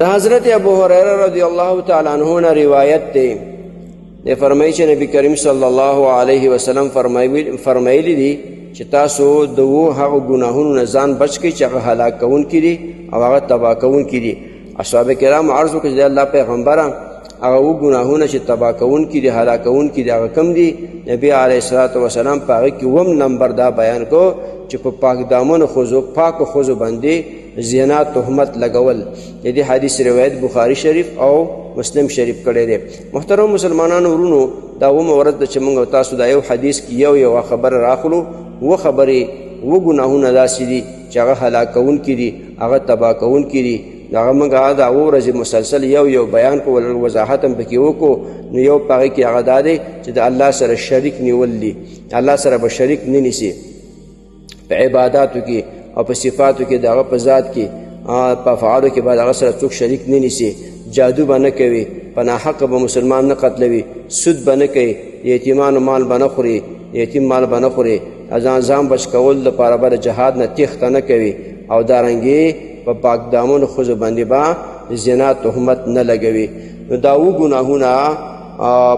حضرت ابو هريره رضی الله تعالی عنہ نے روایت تے دے فرمایي چې نبی کریم صلی الله علیه وسلم فرمایلی دي چې تاسو د هغه ګناهونو نه ځان بچ کړئ چې هغه هلاک کوونکي دي او هغه تباه کوونکي دي. اصحاب کرام عرض وکړه چې الله پیغمبره هغه ګناهونه چې تباه کوونکي دي هلاک کوونکي دي هغه کم دي؟ نبی علیه الصلاۃ والسلام په هغه کې اووم نمبر دا بیان کو چې په پاک دامن ښځو پاکو ښځو باندې زنا تهمت لګول. د دې حدیث روایت بخاری شریف او مسلم شریف کړی دی. محترم مسلمانانو ورونو، دا اومه ورځ ده چې موږ تاسو دا یو حدیث کې یو خبره راخلو. و خبرې و ګناهونه داسې دي چې هغه هلاک کوونکي دي هغه تباه کوونکي دي. هغه موږ دا اووه ورځې مسلسل یو بیان کو وضاحت هم پکې وکړو. نو یو په هغې کې هغه دا دی چې د الله سره شریک نیول دي. الله سره به شریک نه نیسي په عباداتو کې او په صفاتو کې، د هغه په ذات کې، په افعالو کې باید هغه سره څوک شریک نه نیسي. جادو به نه کوي، په ناحقه به مسلمان نه قتلوي، سود به نه کوي، د یتیمانو مال به نه خوري، یتیم مال به نه خوري، ځان بچ کول لپاره به د جهاد نه تېښته نه کوي، او دارنګې په پاک دامنو ښځو باندې به د زنا تهمت نه لګوي. نو دا اووه ګناهونه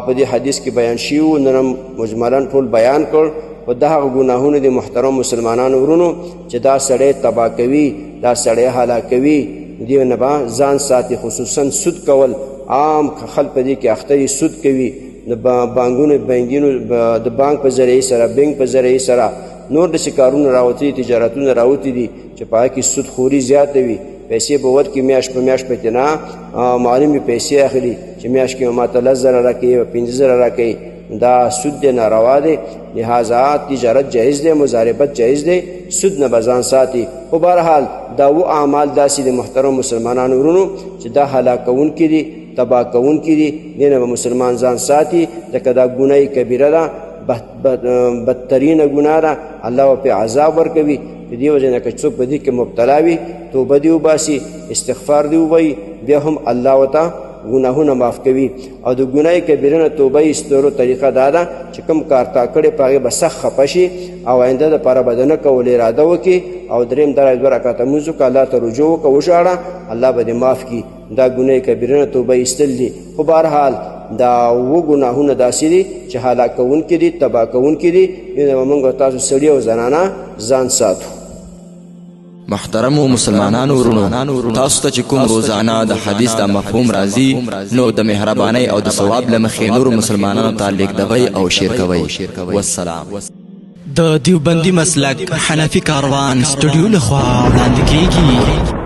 په دې حدیث کې بیان شوي وو. نن هم مجملا ټول بیان کړ. و دا هغه ګناهونه د محترم مسلمانانو ورونو چې دا سړی تباه کوي، دا سړی هلاکوي. دې نه به ځان ساتي. خصوصا سود کول، عام خلک په دې کې اخته دي، سود کوي. د بانکونو د بانک په ذریعې سره، بینک په ذریعې سره نور داسې کارونه راوتي، تجارتونه راوتي دي چې په هغه کې سود خوري زیاته وي. پیسې به ورکړي میاشت په میاشت پکې نه معلومې پیسې اخلي چې میاشت کې ماته 10,000 راکوي او 15,000 راکوي. دا سود دی، ناروا دی. لہذا تجارت جایز دی، مضاربت جایز دی، سود نه به ځان ساتي. خو بهرحال دا اووه اعمال داسې د محترم مسلمانانو ورونو چې دا هلاکوونکي دي، تباه کوونکي دي. دې نه به مسلمان ځان ساتي، ځکه دا ګناه کبیره ده، بدترینه ګناه ده. الله به پرې عذاب ورکوي. په دې وجه نه که څوک په دې کې مبتلا وي، توبه دې وباسي، استغفار دې ووایي، بیا هم الله ورته ګناهونه معاف کوي. او د ګناه کبیره نه توبه ایستلو طریقه دا ده چې کوم کار تا کړی په هغې به سخت خفه شي او آینده دپاره به د نه کول اراده وکړي. او درېیم دا 2 رکعته لمونځ وکړه، الله ته رجوع وکړه، وژاړه، الله به دې معاف کړي. دا ګناه کبیره نه توبه ایستل دي. خو بهرحال دا اووه ګناهونه داسې دي چې هلاک کوونکي دي، تباه کوونکي دي. دې نه به موږ تاسو سړي او زنانه ځان ساتو. محترمو مسلمانانو ورونو، تاسو ته چې کوم روزانه د حدیث د مفهوم راځي، نو د مهربانۍ او د ثواب له مخې نورو مسلمانانو ته لیږدوئ او شیر کوئ. والسلام. د دیوبندي مسلک حنفي کاروان سټوډیو لخوا وړاندې کیږي.